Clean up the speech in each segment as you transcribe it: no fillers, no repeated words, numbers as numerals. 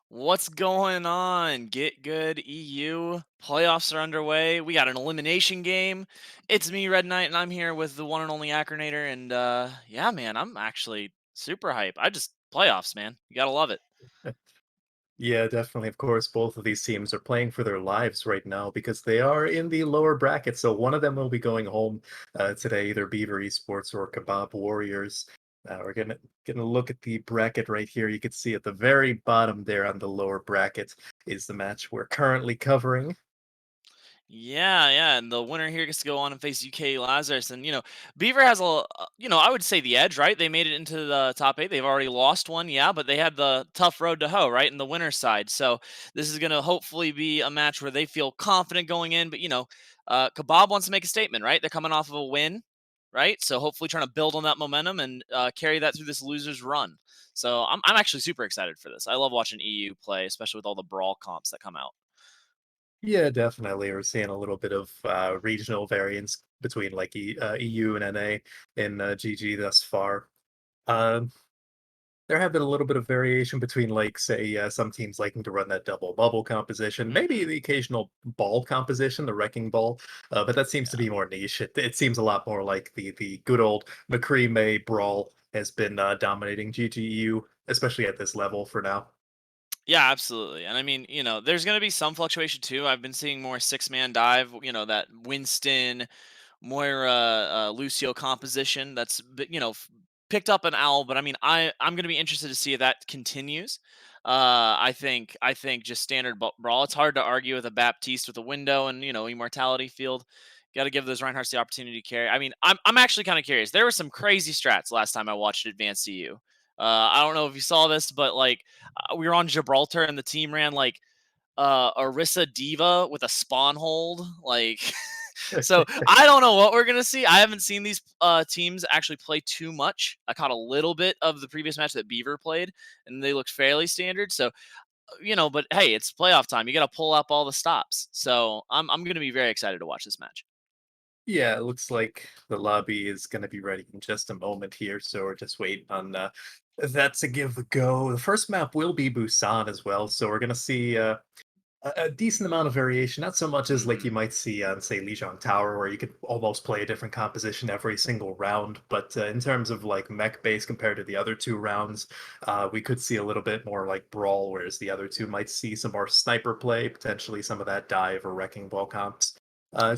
What's going on? GitGud EU playoffs are underway. We got an elimination game. It's me, Red Knight, and I'm here with the one and only Acronator. And yeah, man, I'm actually super hype. I just playoffs, man. You gotta love it. Yeah, definitely. Of course, both of these teams are playing for their lives right now because they are in the lower bracket. So one of them will be going home today, either Beaver Esports or Kebab Warriors. We're gonna look at the bracket right here. You can see at the very bottom there on the lower bracket is the match we're currently covering. Yeah, yeah, and the winner here gets to go on and face UK Lazarus, and Beaver has I would say the edge, right? They made it into the top eight. They've already lost one, yeah, but they had the tough road to hoe, right, in the winner's side. So this is gonna hopefully be a match where they feel confident going in. But Kebab wants to make a statement, right? They're coming off of a win, right? So hopefully trying to build on that momentum and carry that through this losers run. So I'm actually super excited for this. I love watching EU play, especially with all the brawl comps that come out. Yeah, definitely. We're seeing a little bit of regional variance between like EU and NA in GG thus far. Um, There have been a little bit of variation between, like, say, some teams liking to run that double bubble composition, maybe Hmm. the occasional ball composition, the wrecking ball, but that seems to be more niche. It seems a lot more like the good old McCree May brawl has been dominating GGU, especially at this level for now. Yeah, absolutely. And I mean, there's going to be some fluctuation too. I've been seeing more six-man dive, that Winston, Moira, Lucio composition that's, picked up an owl. But I mean, I'm going to be interested to see if that continues. I think just standard brawl. It's hard to argue with a Baptiste with a window and, immortality field. Got to give those Reinhardts the opportunity to carry. I mean, I'm actually kind of curious. There were some crazy strats last time I watched Advanced CU. I don't know if you saw this, but like we were on Gibraltar and the team ran like Orisa Diva with a spawn hold. Like, so I don't know what we're gonna see. I haven't seen these teams actually play too much. I caught a little bit of the previous match that Beaver played, and they looked fairly standard. So but hey, it's playoff time. You got to pull up all the stops. So I'm gonna be very excited to watch this match. Yeah, it looks like the lobby is going to be ready in just a moment here, so we're just waiting on that to give a go. The first map will be Busan as well, so we're going to see a decent amount of variation, not so much as like you Hmm. might see on, say, Lijiang Tower, where you could almost play a different composition every single round. But in terms of like mech base compared to the other two rounds, we could see a little bit more like brawl, whereas the other two might see some more sniper play, potentially some of that dive or wrecking ball comps.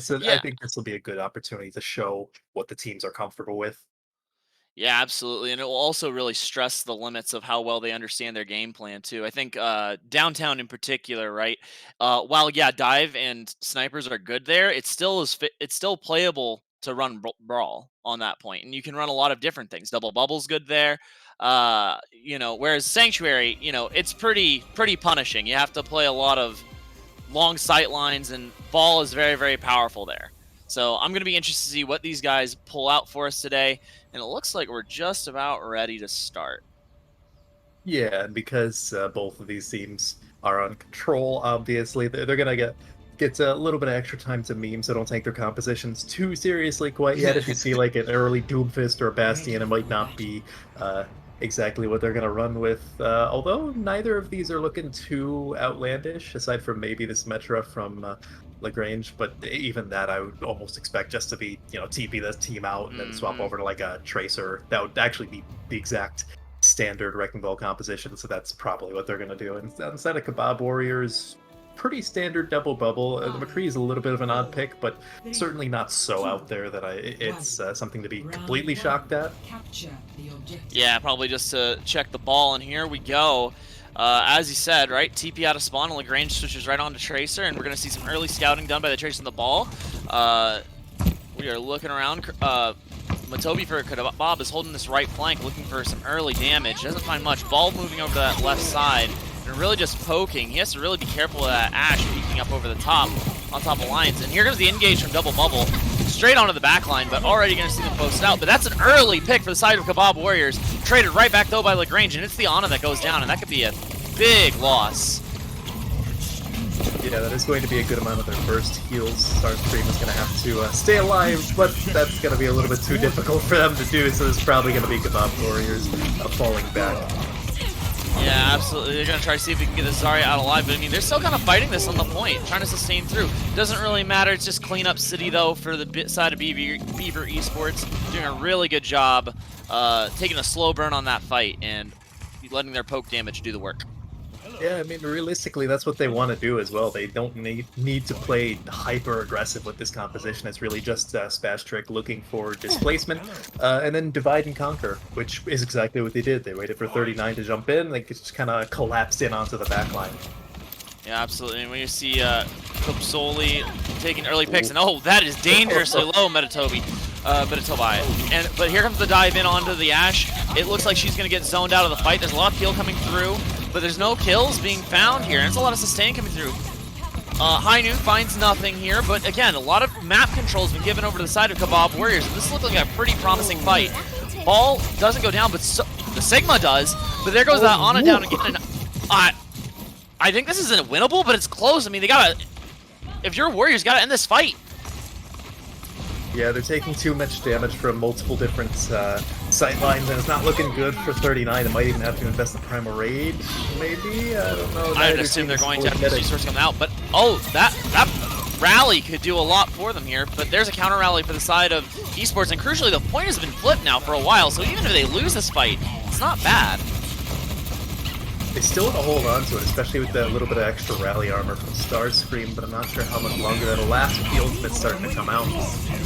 So I Yeah. think this will be a good opportunity to show what the teams are comfortable with. Yeah, absolutely, and it will also really stress the limits of how well they understand their game plan too. I think downtown in particular, right? While yeah, dive and snipers are good there, it's still playable to run brawl on that point, and you can run a lot of different things. Double bubbles good there. Whereas sanctuary, it's pretty punishing. You have to play a lot of long sight lines, and ball is very, very powerful there. So I'm going to be interested to see what these guys pull out for us today. And it looks like we're just about ready to start. Yeah, and because both of these teams are on control, obviously they're gonna get a little bit of extra time to meme, so don't take their compositions too seriously quite yet. If you see like an early Doomfist or a Bastion, it might not be exactly what they're gonna run with. Although neither of these are looking too outlandish, aside from maybe this Metra from Lagrange. But even that, I would almost expect just to be TP this team out and then swap Hmm. over to like a Tracer. That would actually be the exact standard wrecking ball composition, so that's probably what they're going to do. And instead of Kebab Warriors, pretty standard double bubble. The McCree Five, is a little bit of an odd four, pick, but three, certainly not so two, out there that it's one. something to be Round completely one. shocked at. Capture the objective. Yeah, probably just to check the ball. And here we go. As you said, right? TP out of spawn, and Lagrange switches right on to Tracer, and we're going to see some early scouting done by the Tracer on the ball. We are looking around. Matobi for Kebab is holding this right flank, looking for some early damage. Doesn't find much. Ball moving over to that left side, and really just poking. He has to really be careful of that Ashe peeking up over the top, on top of Lions. And here comes the engage from Double Bubble, straight onto the back line, but already going to see them post out. But that's an early pick for the side of Kebab Warriors. Traded right back, though, by Lagrange, and it's the Ana that goes down, and that could be a big loss. Yeah, that is going to be a good amount of their first heals. Starscream is going to have to stay alive, but that's going to be a little bit too difficult for them to do, so there's probably going to be Kebab Warriors falling back. Yeah, absolutely. They're going to try to see if we can get this Zarya out alive, but I mean, they're still kind of fighting this on the point, trying to sustain through. Doesn't really matter. It's just clean up city, though, for the side of Beaver Esports. Doing a really good job taking a slow burn on that fight and letting their poke damage do the work. Yeah, I mean, realistically, that's what they want to do as well. They don't need to play hyper-aggressive with this composition. It's really just Spash Trick looking for displacement, and then divide and conquer, which is exactly what they did. They waited for 39 to jump in, they just kind of collapsed in onto the back line. Yeah, absolutely. And when you see Kopsoli taking early picks, and oh, that is dangerously low, Metatobi. But here comes the dive in onto the Ashe. It looks like she's going to get zoned out of the fight. There's a lot of peel coming through, but there's no kills being found here. And it's a lot of sustain coming through. High Noon finds nothing here, but again, a lot of map control has been given over to the side of Kebab Warriors. And this looks like a pretty promising fight. Ball doesn't go down, but the Sigma does. But there goes that Ana down again. And I think this isn't winnable, but it's close. I mean, they gotta. If you're Warriors, gotta end this fight. Yeah, they're taking too much damage from multiple different sight lines, and it's not looking good for 39. It might even have to invest the Primal Rage, maybe? I don't know. I would assume they're going to have to resource come out, but oh, that rally could do a lot for them here, but there's a counter rally for the side of Esports, and crucially, the point has been flipped now for a while, so even if they lose this fight, it's not bad. They still want to hold on to it, especially with that little bit of extra rally armor from Starscream, but I'm not sure how much longer that'll last with the ultimate's starting to come out.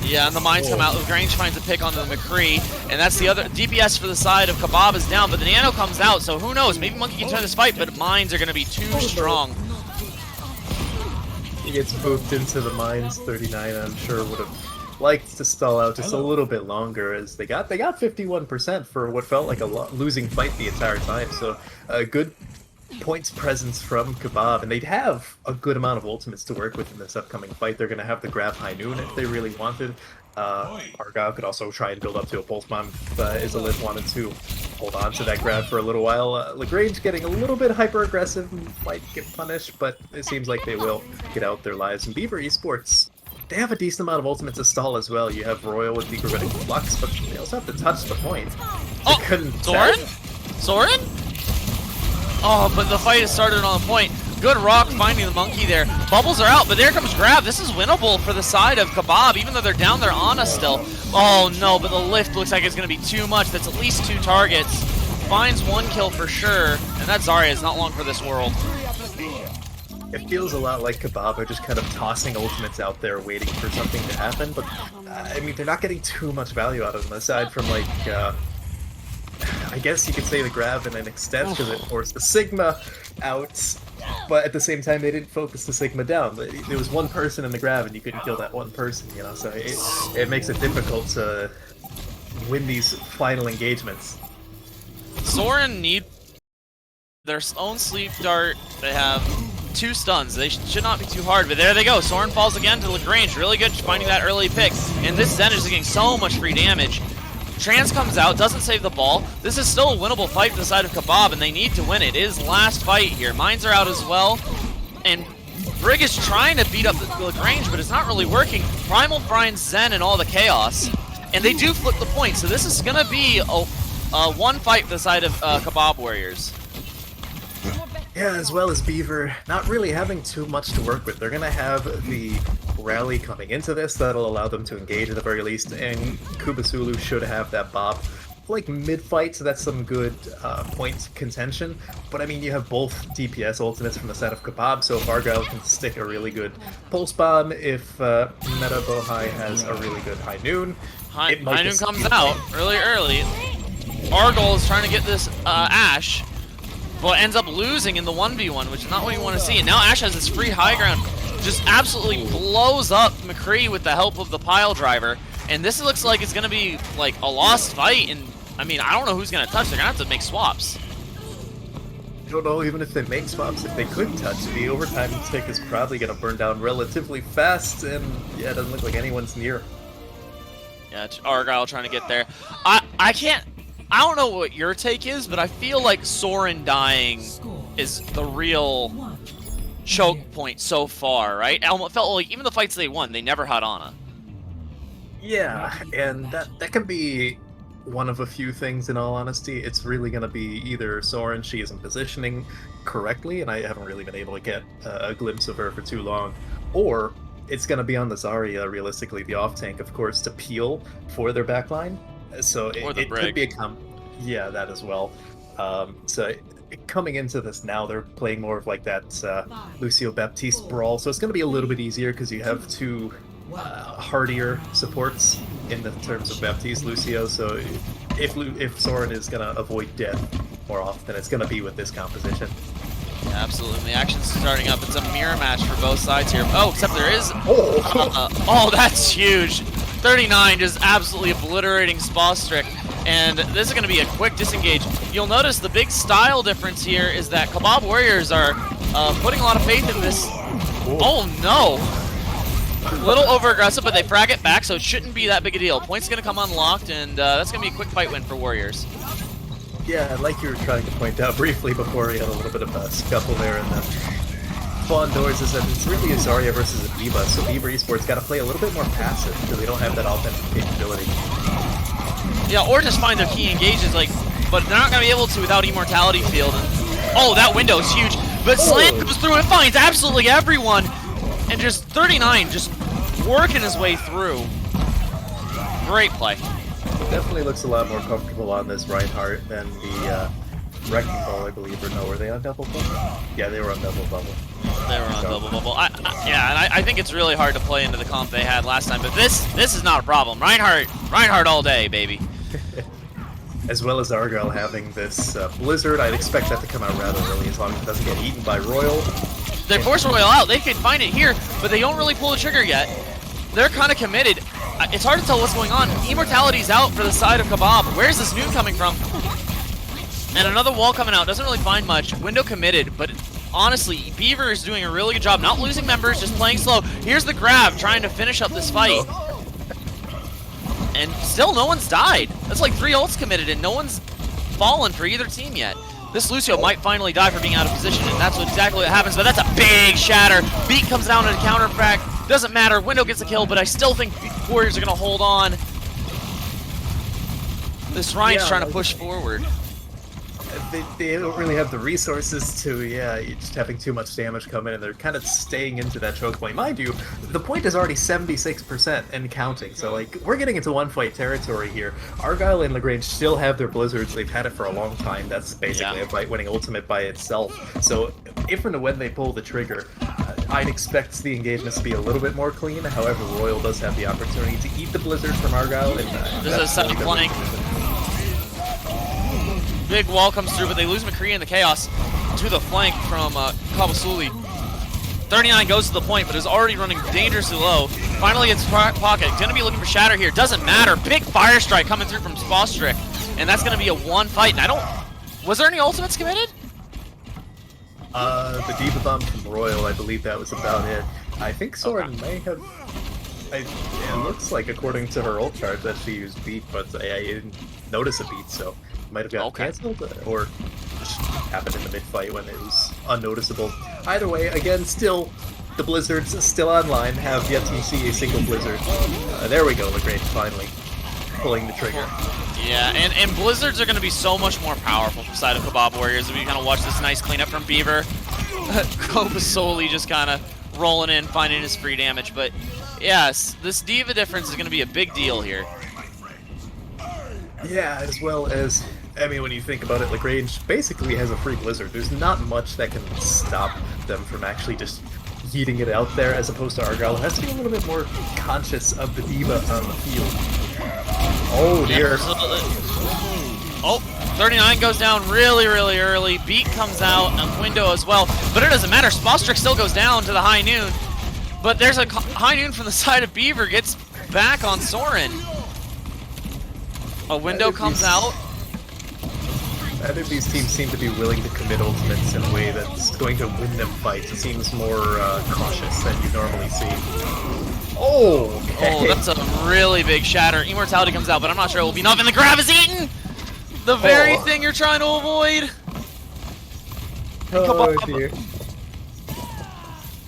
Yeah, and the mines come out. Lagrange finds a pick onto the McCree, and that's the other DPS for the side of Kebab is down, but the Nano comes out, so who knows? Maybe Monkey can turn this fight, but mines are going to be too strong. He gets moved into the mines. 39, I'm sure, would have liked to stall out just a little bit longer, as they got 51% for what felt like a losing fight the entire time. So a good points presence from Kebab, and they'd have a good amount of ultimates to work with in this upcoming fight. They're going to have the grab High Noon if they really wanted. Argyle could also try and build up to a pulse bomb if Izalith wanted to hold on to that grab for a little while. Lagrange getting a little bit hyper aggressive, might get punished, but it seems like they will get out their lives. And Beaver Esports, they have a decent amount of ultimates to stall as well. You have Royal with the Gravitic Flux, but they also have to touch the point. Oh, Soren? Soren? Oh, but the fight has started on the point. Good rock finding the monkey there. Bubbles are out, but there comes Grab. This is winnable for the side of Kebab, even though they're down there on us still. Oh no, but the lift looks like it's going to be too much. That's at least 2 targets. Finds 1 kill for sure, and that Zarya is not long for this world. It feels a lot like Kebab are just kind of tossing ultimates out there waiting for something to happen, but I mean, they're not getting too much value out of them, aside from like, I guess you could say the grab and an extend because it forced the Sigma out, but at the same time they didn't focus the Sigma down. There was one person in the grab and you couldn't kill that one person, you know, so it makes it difficult to win these final engagements. Soren need their own sleep dart. They have 2 stuns. They should not be too hard, but there they go. Soren falls again to Lagrange. Really good finding that early pick. And this Zen is getting so much free damage. Trans comes out, doesn't save the ball. This is still a winnable fight for the side of Kebab, and they need to win it. It is last fight here. Mines are out as well. And Brig is trying to beat up Lagrange, but it's not really working. Primal finds Zen and all the chaos. And they do flip the point, so this is going to be a one fight for the side of Kebab Warriors. Yeah, as well as Beaver not really having too much to work with. They're going to have the rally coming into this that'll allow them to engage at the very least, and Kubasulu should have that bop like mid-fight, so that's some good point contention. But I mean, you have both DPS ultimates from the side of Kebab, so if Argyle can stick a really good pulse bomb, if Meta Bohai has a really good High Noon, High Noon comes out really early. Argyle is trying to get this Ashe, but ends up losing in the 1v1, which is not what you want to see. And now Ashe has this free high ground, just absolutely blows up McCree with the help of the pile driver. And this looks like it's going to be like a lost fight. And I mean, I don't know who's going to touch. They're going to have to make swaps. I don't know even if they make swaps. If they could touch, the overtime tick is probably going to burn down relatively fast. And yeah, it doesn't look like anyone's near. Yeah, Argyle trying to get there. I don't know what your take is, but I feel like Soren dying is the real choke point so far, right? It felt like even the fights they won, they never had Ana. Yeah, and that can be one of a few things, in all honesty. It's really going to be either Soren, she isn't positioning correctly, and I haven't really been able to get a glimpse of her for too long, or it's going to be on the Zarya, realistically, the off tank, of course, to peel for their backline. So Or the it could be Brig. yeah, that as well. So coming into this now, they're playing more of like that Lucio Baptiste brawl, so it's going to be a little bit easier because you have two hardier supports in the terms of Baptiste, Lucio. So if Soren is going to avoid death more often, it's going to be with this composition. Yeah, absolutely. And the action's starting up. It's a mirror match for both sides here. Oh, except there is... oh, that's huge. 39 just absolutely obliterating Spostric. And this is going to be a quick disengage. You'll notice the big style difference here is that Kebab Warriors are putting a lot of faith in this. Oh, no. A little over-aggressive, but they frag it back, so it shouldn't be that big a deal. Point's going to come unlocked, and that's going to be a quick fight win for Warriors. Yeah, like you were trying to point out briefly before, we had a little bit of a scuffle there, and then Spawn Doors is that it's really a Zarya versus a Beaver, so Beaver Esports got to play a little bit more passive because they don't have that offensive capability. Yeah, or just find their key engages, like, but they're not going to be able to without Immortality Field. And, oh, that window is huge, but Slam comes through and finds absolutely everyone, and just 39 just working his way through. Great play. Definitely looks a lot more comfortable on this Reinhardt than the Wrecking Ball, I believe, or no, were they on double bubble? Yeah, they were on double bubble. They were on double bubble. I think it's really hard to play into the comp they had last time, but this is not a problem. Reinhardt all day, baby. As well as Argyle having this Blizzard, I'd expect that to come out rather early as long as it doesn't get eaten by Royal. They force Royal out. They can find it here, but they don't really pull the trigger yet. They're kind of committed. It's hard to tell what's going on. Immortality's out for the side of Kebab. Where's this nuke coming from? And another wall coming out. Doesn't really find much. Window committed, but honestly, Beaver is doing a really good job. Not losing members, just playing slow. Here's the grab, trying to finish up this fight. And still no one's died. That's like 3 ults committed, and no one's fallen for either team yet. This Lucio might finally die for being out of position, and that's exactly what happens, but that's a big shatter. Beat comes down in a counter frag. Doesn't matter, Window gets a kill, but I still think Warriors are going to hold on. This Ryan's trying to push forward. They don't really have the resources to, you're just having too much damage come in, and they're kind of staying into that choke point. Mind you, the point is already 76% and counting, so like, we're getting into one-fight territory here. Argyle and Lagrange still have their Blizzards, they've had it for a long time. That's basically a fight-winning ultimate by itself. So if and when they pull the trigger, I'd expect the engagements to be a little bit more clean. However, Royal does have the opportunity to eat the Blizzard from Argyle. And, this is a second flank. Big wall comes through, but they lose McCree in the chaos to the flank from Kabasuli. 39 goes to the point, but is already running dangerously low. Finally gets pocket. Gonna be looking for Shatter here. Doesn't matter. Big Fire Strike coming through from Spostric, and that's gonna be a one fight. And was there any ultimates committed? The Diva Bomb from Royal, I believe that was about it. I think Soren may have... it looks like, according to her ult chart, that she used Beat, but I didn't notice a Beat, so might have got cancelled, or just happened in the mid-fight when it was unnoticeable. Either way, again, still, the Blizzards still online, have yet to see a single Blizzard. There we go, Lagrange finally pulling the trigger. Yeah, and Blizzards are going to be so much more powerful from the side of Kebab Warriors. We kind of watch this nice cleanup from Beaver. Kobasoli just kind of rolling in, finding his free damage. But yes, this Diva difference is going to be a big deal here. Yeah, as well as, I mean, when you think about it, Lagrange basically has a free Blizzard. There's not much that can stop them from actually just yeeting it out there, as opposed to Argyle. It has to be a little bit more conscious of the Diva on the field. Oh dear. Oh, 39 goes down really, really early. Beat comes out, and Window as well. But it doesn't matter. Spostric still goes down to the High Noon. But there's a High Noon from the side of Beaver, gets back on Soren. A Window comes out. I think these teams seem to be willing to commit ultimates in a way that's going to win them fights. It seems more cautious than you normally see. Oh, okay. Oh, that's a really big shatter. Immortality comes out, but I'm not sure it will be enough. And the grab is eaten! The very thing you're trying to avoid. Oh, dear.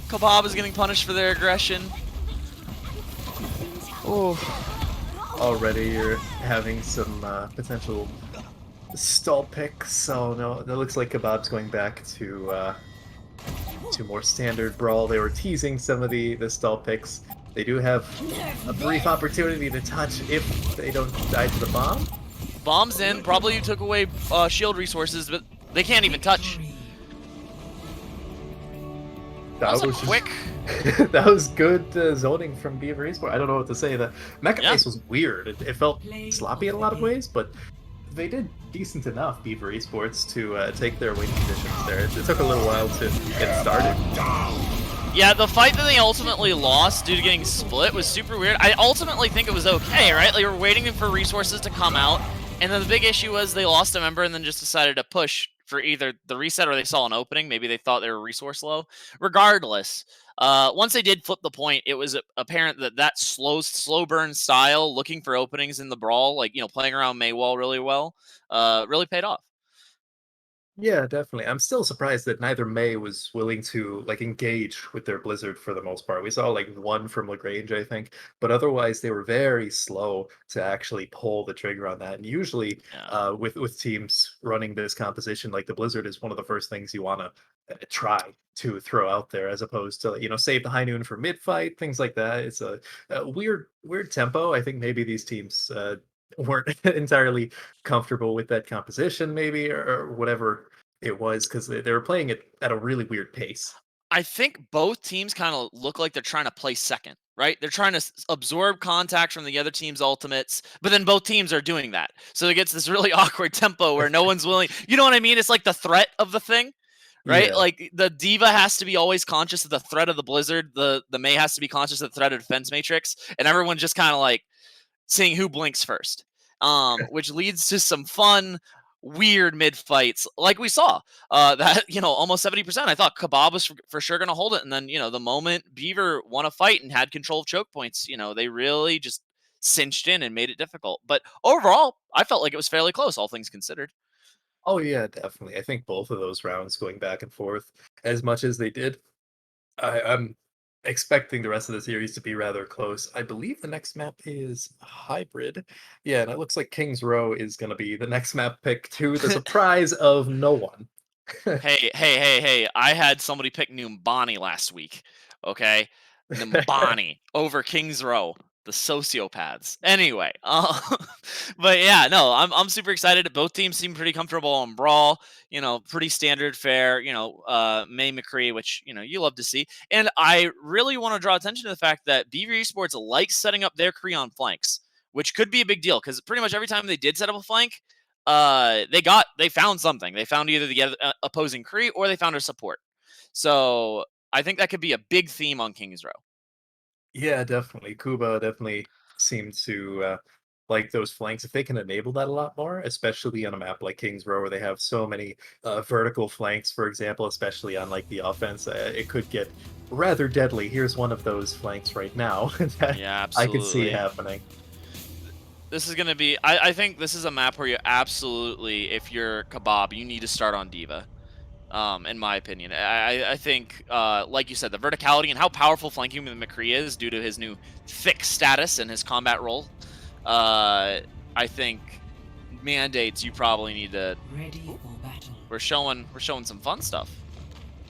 Kebab is getting punished for their aggression. Oh. Already you're having some some potential stall picks. So no, it looks like Kebab's going back to more standard brawl. They were teasing some of the stall picks. They do have a brief opportunity to touch if they don't die to the bomb. Bombs in, probably took away shield resources, but they can't even touch. That was quick. That was good zoning from Beaver Esports. I don't know what to say. The mecha pace was weird. It felt sloppy in a lot of ways, but they did decent enough, Beaver Esports, to take their win conditions there. It took a little while to get started. Yeah, the fight that they ultimately lost due to getting split was super weird. I ultimately think it was okay, right? They were waiting for resources to come out, and then the big issue was they lost a member and then just decided to push for either the reset or they saw an opening. Maybe they thought they were resource low. Regardless, once they did flip the point, it was apparent that that slow burn style, looking for openings in the brawl, like, playing around Maywall really well, really paid off. Yeah, definitely. I'm still surprised that neither May was willing to engage with their Blizzard for the most part. We saw one from Lagrange, I think, but otherwise they were very slow to actually pull the trigger on that. And usually, Yeah. with teams running this composition, like the Blizzard is one of the first things you want to try to throw out there, as opposed to save the high noon for mid fight, things like that. It's a weird tempo. I think maybe these teams weren't entirely comfortable with that composition, maybe, or whatever it was, because they were playing it at a really weird pace. I think both teams kind of look like they're trying to play second, right? They're trying to absorb contact from the other team's ultimates, but then both teams are doing that. So it gets this really awkward tempo where no one's willing. You know what I mean? It's like the threat of the thing, right? Yeah. Like the Diva has to be always conscious of the threat of the Blizzard. The May has to be conscious of the threat of Defense Matrix, and everyone's just kind of like seeing who blinks first, which leads to some fun, weird mid fights like we saw. That almost 70%. I thought Kebab was for sure going to hold it, and then the moment Beaver won a fight and had control of choke points, they really just cinched in and made it difficult. But overall, I felt like it was fairly close, all things considered. Oh yeah, definitely. I think both of those rounds going back and forth as much as they did, I'm expecting the rest of the series to be rather close. I believe the next map is hybrid. Yeah, and it looks like King's Row is going to be the next map pick, to the surprise of no one. Hey! I had somebody pick Numbani last week. Okay, Numbani over Kings Row, the sociopaths. Anyway, but yeah, no, I'm super excited. Both teams seem pretty comfortable on brawl. Pretty standard fare. May McCree, which you love to see. And I really want to draw attention to the fact that Beaver Esports likes setting up their Cree on flanks, which could be a big deal because pretty much every time they did set up a flank, they found something. They found either the opposing Cree or they found a support. So I think that could be a big theme on Kings Row. Yeah, definitely. Kuba definitely seemed to like those flanks. If they can enable that a lot more, especially on a map like Kings Row, where they have so many vertical flanks, for example, especially on the offense, it could get rather deadly. Here's one of those flanks right now that Yeah, I could see absolutely. happening. This is going to be, I think this is a map where you absolutely, if you're Kebab, you need to start on Diva. In my opinion, I think, like you said, the verticality and how powerful flanking with McCree is due to his new thick status and his combat role. I think mandates you probably need to. Ready for battle. We're showing some fun stuff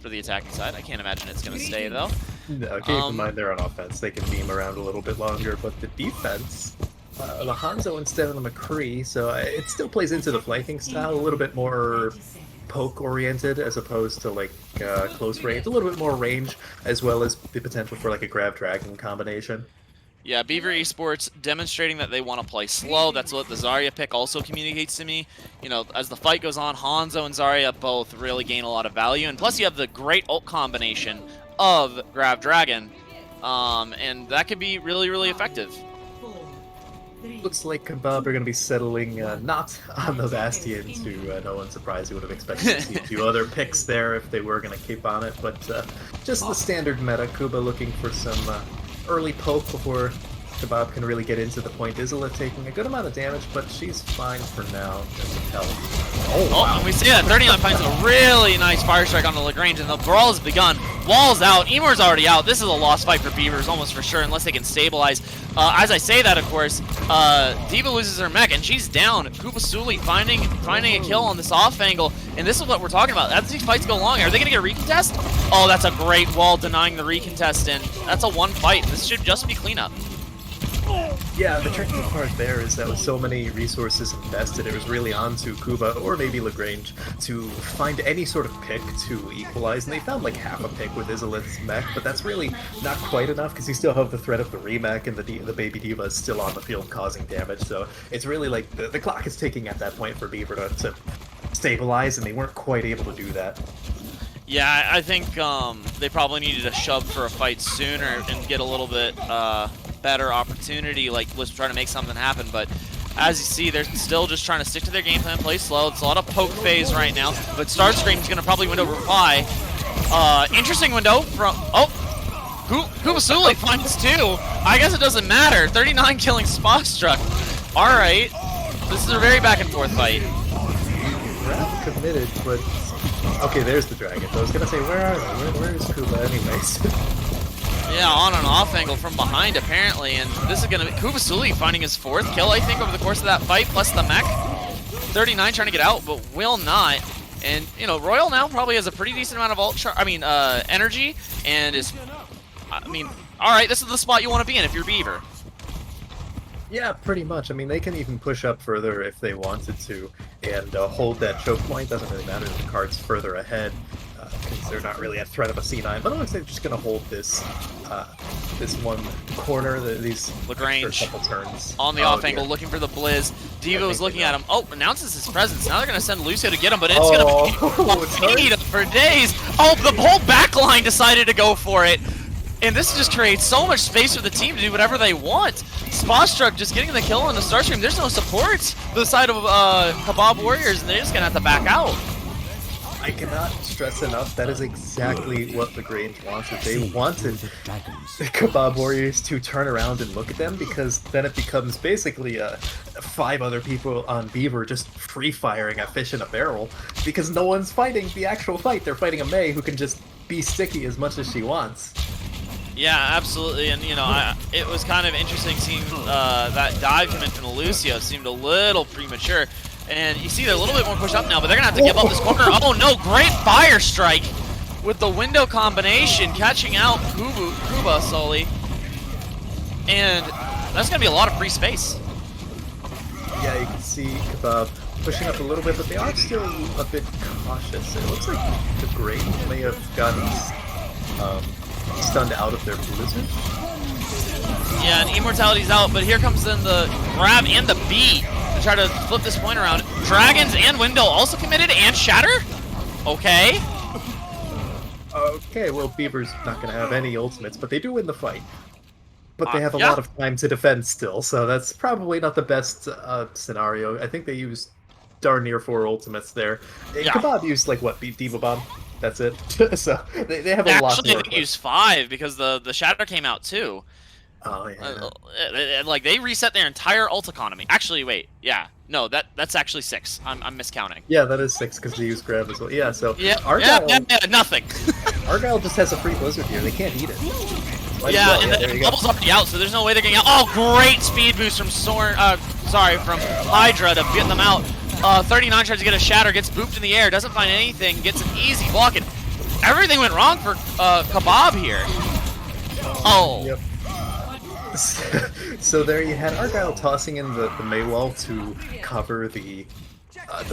for the attacking side. I can't imagine it's going to stay though. No, keep in mind they're on offense. They can beam around a little bit longer, but the defense, the Hanzo instead of the McCree, so it still plays into the flanking style a little bit more poke oriented as opposed to close range, a little bit more range, as well as the potential for a grab dragon combination. Yeah, Beaver Esports demonstrating that they want to play slow. That's what the Zarya pick also communicates to me. As the fight goes on, Hanzo and Zarya both really gain a lot of value, and plus you have the great ult combination of grab dragon, and that could be really, really effective. Looks like Kebab are going to be settling not on the Bastion, to no one's surprise. You would have expected to see a few other picks there if they were going to keep on it, but just the standard meta. Kuba looking for some early poke before Kebab can really get into the point. Isola taking a good amount of damage, but she's fine for now. Oh, wow. And we see that 39 finds a really nice fire strike on the Lagrange, and the brawl has begun. Wall's out. Emor's already out. This is a lost fight for Beavers, almost for sure, unless they can stabilize. As I say that, of course, Diva loses her mech, and she's down. Kupasuli finding a kill on this off angle, and this is what we're talking about. As these fights go along, are they going to get a recontest? Oh, that's a great wall denying the recontest, and that's a one fight. This should just be cleanup. Yeah, the tricky part there is that with so many resources invested, it was really on to Kuba or maybe Lagrange to find any sort of pick to equalize, and they found like half a pick with Izalith's mech, but that's really not quite enough because you still have the threat of the remech, and the baby Diva is still on the field causing damage, so it's really like the clock is ticking at that point for Beaver to stabilize, and they weren't quite able to do that. Yeah, I think they probably needed a shove for a fight sooner and get a little bit better opportunity, like let's try to make something happen, but as you see, they're still just trying to stick to their game plan, play slow. It's a lot of poke phase right now, but Starscream's going to probably window reply. Interesting window from, Kubasuli finds 2. I guess it doesn't matter. 39 killing Spockstruck. Alright, this is a very back and forth fight. Grab committed, but okay, there's the dragon. I was gonna say, where are they? Where is Kuba anyways? Yeah, on and off angle from behind apparently, and this is gonna be Kubasuli finding his 4th kill, I think, over the course of that fight, plus the mech. 39 trying to get out, but will not. And you know, Royal now probably has a pretty decent amount of energy, and is, all right, this is the spot you want to be in if you're Beaver. Yeah, pretty much. I mean, they can even push up further if they wanted to, and hold that choke point. Doesn't really matter if the card's further ahead, because they're not really at threat of a C9. But it looks like they're just going to hold this this one corner, these Lagrange couple turns. On the off angle, looking for the Blizz. Diva was looking at him. Oh, announces his presence. Now they're going to send Lucio to get him, but it's going to be a for days. Oh, the whole back line decided to go for it. And this just creates so much space for the team to do whatever they want. Spockstruck just getting the kill on the Starscream. There's no support for the side of Kebab Warriors, and they're just going to have to back out. I cannot stress enough, that is exactly what Lagrange wanted. They wanted the Kebab Warriors to turn around and look at them, because then it becomes basically 5 other people on Beaver just free-firing a fish in a barrel, because no one's fighting the actual fight. They're fighting a Mei who can just be sticky as much as she wants. Yeah, absolutely, and you know, it was kind of interesting seeing that dive come in from the Lucio. It seemed a little premature, and you see they're a little bit more pushed up now, but they're gonna have to give up this corner. Oh no, great fire strike with the window combination, catching out Kuba solely, and that's gonna be a lot of free space. Yeah, you can see Kebab pushing up a little bit, but they are still a bit cautious. It looks like the Great may have gotten stunned out of their blizzard. Yeah, and Immortality's out, but here comes then the grab and the beat to try to flip this point around. Dragons and Window also committed, and Shatter? Okay. Okay, well, Beaver's not going to have any ultimates, but they do win the fight. But they have a lot of time to defend still, so that's probably not the best scenario. I think they used darn near 4 ultimates there. Yeah. Kebab used, like, what, Diva Bomb? That's it. So they have a lot more. Actually, they used 5 because the Shatter came out too. Oh yeah. Like they reset their entire ult economy. Actually, wait, yeah, no, that's actually 6. I'm miscounting. Yeah, that is 6 because they use grab as well. Yeah, so yeah, Argyle, nothing. Argyle just has a free blizzard here. They can't eat it. Yeah, and the bubble's already out, so there's no way they're getting out. Oh, great speed boost from from Hydra to get them out. 39 tries to get a Shatter, gets booped in the air, doesn't find anything, gets an easy block, and everything went wrong for Kebab here. Oh. Yep. So there you had Argyle tossing in the Maywall to cover the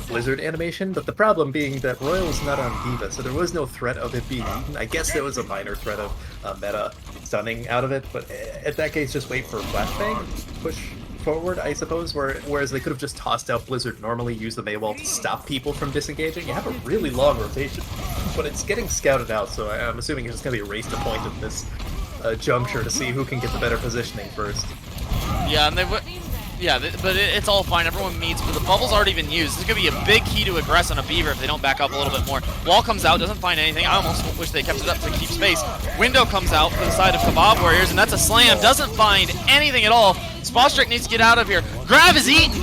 Blizzard animation, but the problem being that Royal was not on Diva, so there was no threat of it being eaten. I guess there was a minor threat of meta stunning out of it, but at that case, just wait for Flashbang, push forward, I suppose, whereas they could have just tossed out Blizzard normally, use the Maywall to stop people from disengaging. You have a really long rotation, but it's getting scouted out, so I'm assuming it's just going to be a race to point at this juncture to see who can get the better positioning first. Yeah, and but it's all fine. Everyone meets, but the bubble's already been used. This is going to be a big key to aggress on a Beaver if they don't back up a little bit more. Wall comes out, doesn't find anything. I almost wish they kept it up to keep space. Window comes out for the side of Kebab Warriors, and that's a slam. Doesn't find anything at all. Spockstruck needs to get out of here. Grab is eaten!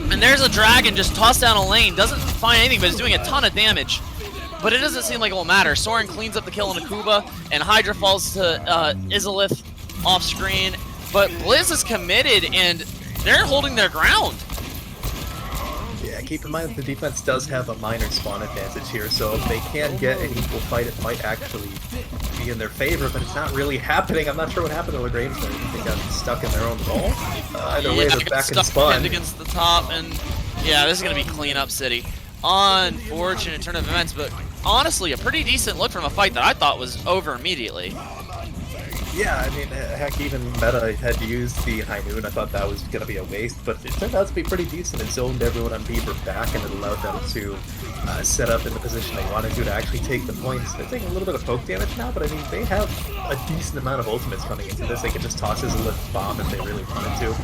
And there's a dragon just tossed down a lane. Doesn't find anything, but is doing a ton of damage. but it doesn't seem like it will matter. Soren cleans up the kill on Akuba, and Hydra falls to Izalith off screen. But Blizz is committed, and they're holding their ground. Yeah, keep in mind that the defense does have a minor spawn advantage here, so if they can get an equal fight, it might actually be in their favor, but it's not really happening. I'm not sure what happened to Lagrange there. I think they got stuck in their own wall. Either way, they're back in spawn. Against the top, and yeah, this is going to be clean-up city. Unfortunate turn of events, but honestly, a pretty decent look from a fight that I thought was over immediately. Yeah, I mean, heck, even Meta had used the High Noon. I thought that was going to be a waste, but it turned out to be pretty decent. It zoned everyone on Beaver back, and it allowed them to set up in the position they wanted to actually take the points. They're taking a little bit of poke damage now, but I mean, they have a decent amount of ultimates coming into this. They can just toss his lift bomb if they really wanted to.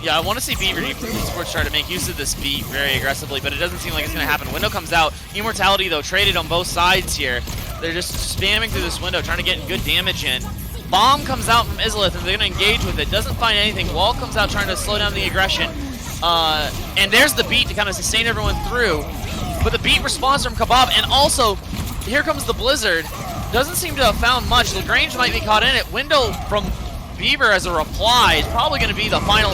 Yeah, I want to see Beaver Esports try to make use of this beat very aggressively, but it doesn't seem like it's going to happen. Window comes out. Immortality, though, traded on both sides here. They're just spamming through this window, trying to get good damage in. Bomb comes out from Izalith, and they're going to engage with it. Doesn't find anything. Wall comes out, trying to slow down the aggression. And there's the beat to kind of sustain everyone through. But the beat responds from Kebab, and also, here comes the Blizzard. Doesn't seem to have found much. Lagrange might be caught in it. Window from Beaver as a reply is probably going to be the final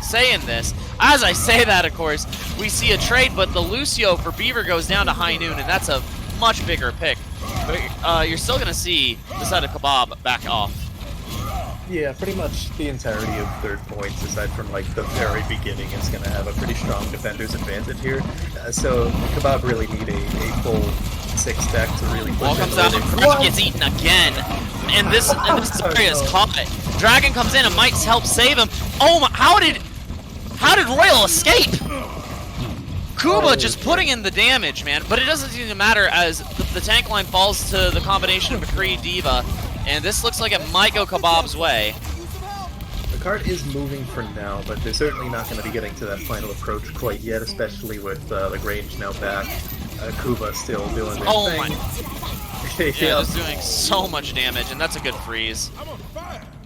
say in this. As I say that, of course, we see a trade, but the Lucio for Beaver goes down to High Noon, and that's a much bigger pick. But you're still going to see the side of Kebab back off. Yeah, pretty much the entirety of third points, aside from like the very beginning, is going to have a pretty strong defender's advantage here. So Kebab really need a full 6 stack to really push. Ball comes out and Crash gets eaten again. And this area is caught. Dragon comes in and Mike helps save him. Oh my! How did Royal escape? Kuba just putting in the damage, man. But it doesn't seem to matter as the tank line falls to the combination of McCree D.Va. And this looks like it might go Kebab's way. The card is moving for now, but they're certainly not going to be getting to that final approach quite yet, especially with Lagrange now back. Kuba still doing their thing. My. Yeah, just doing so much damage, and that's a good freeze.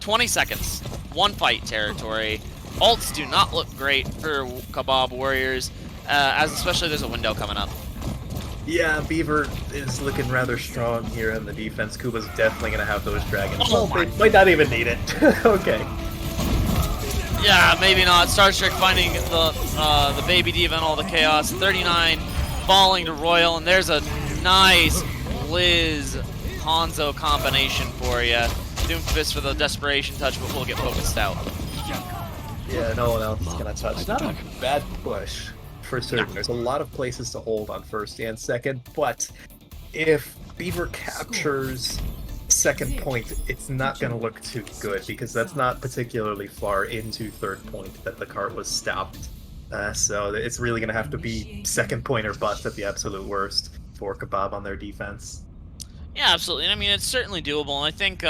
20 seconds. One fight territory. Ults do not look great for Kebab Warriors, as especially there's a window coming up. Yeah, Beaver is looking rather strong here on the defense. Kuba's definitely going to have those dragons. Oh they might not even need it. Okay. Yeah, maybe not. Starstrick finding the baby D.Va and all the chaos. 39 falling to Royal, and there's a nice Liz Hanzo combination for you. Doomfist for the desperation touch, but we'll get focused out. Yeah, no one else is going to touch. Not a bad push. For certain. There's a lot of places to hold on first and second, but if Beaver captures second point, it's not going to look too good because that's not particularly far into third point that the cart was stopped. So it's really going to have to be second point or bust at the absolute worst for Kebab on their defense. Yeah, absolutely. I mean, it's certainly doable, and I think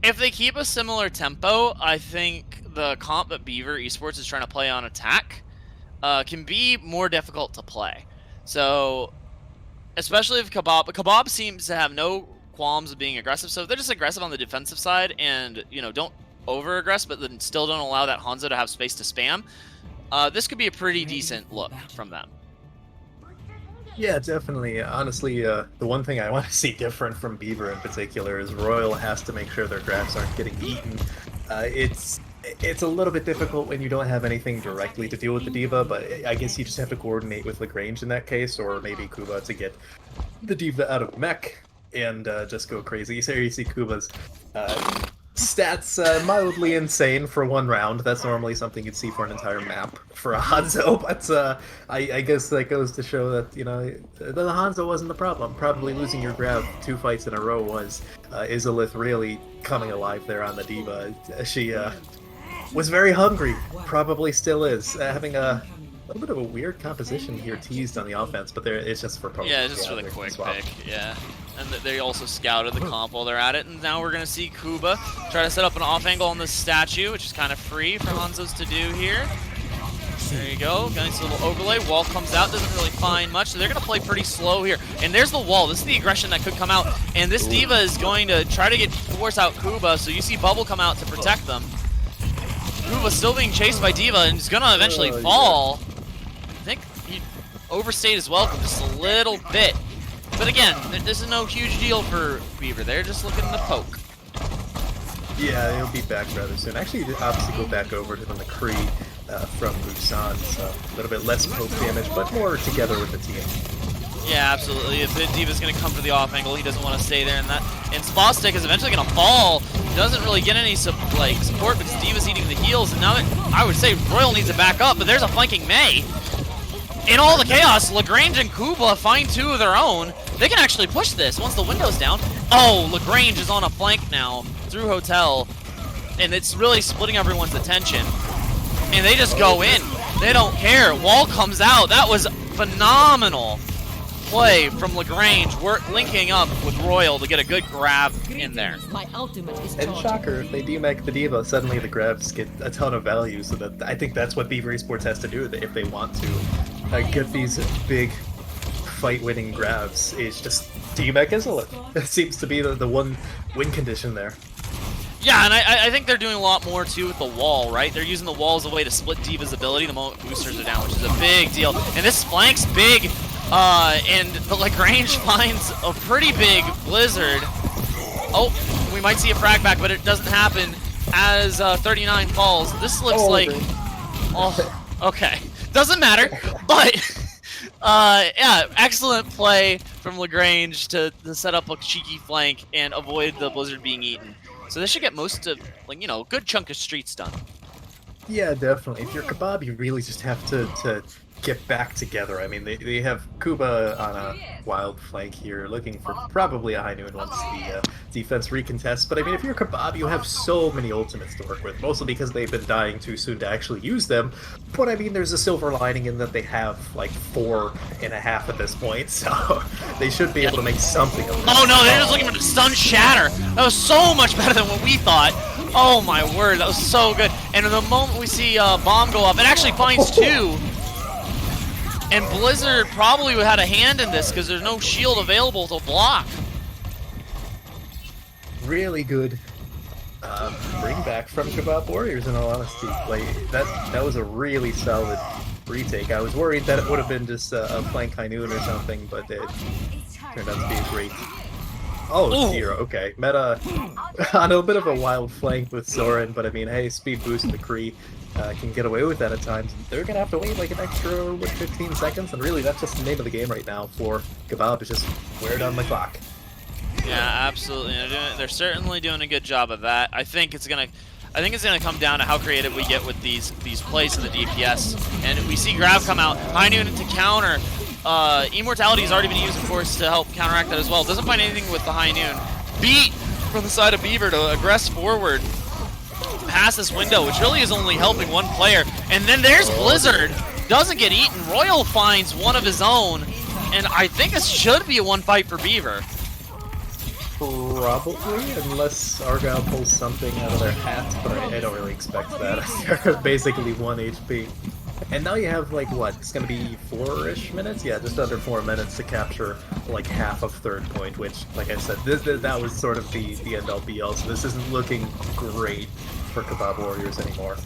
if they keep a similar tempo, I think the comp that Beaver Esports is trying to play on attack can be more difficult to play. So, especially if Kebab seems to have no qualms of being aggressive. So if they're just aggressive on the defensive side and, you know, don't over-aggress, but then still don't allow that Hanzo to have space to spam, this could be a pretty decent look from them. Yeah, definitely. Honestly, the one thing I want to see different from Beaver in particular is Royal has to make sure their grabs aren't getting eaten. It's a little bit difficult when you don't have anything directly to deal with the D.Va, but I guess you just have to coordinate with Lagrange in that case, or maybe Kuba to get the D.Va out of mech and just go crazy. So you see Kuba's stats mildly insane for one round. That's normally something you'd see for an entire map for a Hanzo, but I guess that goes to show that, you know, the Hanzo wasn't the problem. Probably losing your grab 2 fights in a row was Izalith really coming alive there on the D.Va. She was very hungry, probably still is, having a little bit of a weird composition here teased on the offense, but it's just for poke. Yeah, just for the quick pick, yeah. And they also scouted the comp while they're at it, and now we're going to see Kuba try to set up an off angle on this statue, which is kind of free for Hanzo's to do here. There you go, nice little overlay. Wall comes out, doesn't really find much, so they're going to play pretty slow here. And there's the wall. This is the aggression that could come out, and this D.Va is going to try to force out Kuba, so you see Bubble come out to protect them. Kuba still being chased by D.Va and is gonna eventually fall. I think overstayed his welcome just a little bit. But again, this is no huge deal for Beaver. They're just looking to poke. Yeah, he'll be back rather soon. Actually, the obviously go back over to the McCree from Busan, so a little bit less poke damage, but more together with the team. Yeah, absolutely. If the Diva's going to come for the off angle, he doesn't want to stay there. And Spot Stick is eventually going to fall. He doesn't really get any support because Diva's eating the heals. And now that, I would say Royal needs to back up, but there's a flanking Mei. In all the chaos, Lagrange and Kuba find two of their own. They can actually push this once the window's down. Oh, Lagrange is on a flank now through Hotel. And it's really splitting everyone's attention. And they just go in. They don't care. Wall comes out. That was phenomenal play from Lagrange. We're linking up with Royal to get a good grab in there. My ultimate is And shocker, if they demech the Diva, suddenly the grabs get a ton of value, so that I think that's what Beaver Esports has to do if they want to get these big fight-winning grabs, is just demech Isolate. It seems to be the one win condition there. Yeah, and I think they're doing a lot more too with the wall, right? They're using the wall as a way to split Diva's ability the moment boosters are down, which is a big deal. And this flank's big. And the Lagrange finds a pretty big blizzard. Oh, we might see a frag back, but it doesn't happen as 39 falls. This looks like... Oh, okay. Doesn't matter, but... yeah, excellent play from Lagrange to set up a cheeky flank and avoid the blizzard being eaten. So this should get most of, like, you know, a good chunk of streets done. Yeah, definitely. If you're Kebab, you really just have to get back together. I mean, they have Kuba on a wild flank here, looking for probably a high noon once the defense recontests. But I mean, if you're Kebab, you have so many ultimates to work with, mostly because they've been dying too soon to actually use them. But I mean, there's a silver lining in that they have like 4.5 at this point, so they should be able to make something of it. Oh no, they're just looking for the stun shatter. That was so much better than what we thought. Oh my word, that was so good. And in the moment we see Bomb go up, it actually finds two. And Blizzard probably had a hand in this because there's no shield available to block. Really good bring back from Kebab Warriors, in all honesty. Like that was a really solid retake. I was worried that it would have been just a flank high noon or something, but it turned out to be a great. Oh, Zero. Okay, meta on a bit of a wild flank with Soren, but I mean, hey, speed boost McCree can get away with that at times. They're gonna have to wait like an extra 15 seconds, and really, that's just the name of the game right now for Kebab, is just wear down the clock. Yeah, absolutely. They're certainly doing a good job of that. I think it's gonna come down to how creative we get with these plays in the DPS. And we see Grab come out, high noon to counter. Immortality has already been used, of course, to help counteract that as well. Doesn't find anything with the high noon. Beat from the side of Beaver to aggress forward past this window, which really is only helping one player. And then there's Blizzard. Doesn't get eaten. Royal finds one of his own. And I think this should be a one fight for Beaver. Probably, unless Argyle pulls something out of their hat, but I don't really expect that. They're basically 1 HP. And now you have, like, what? It's gonna be 4-ish minutes? Yeah, just under 4 minutes to capture, like, half of third point, which, like I said, that was sort of the end-all be-all, so this isn't looking great for Kebab Warriors anymore.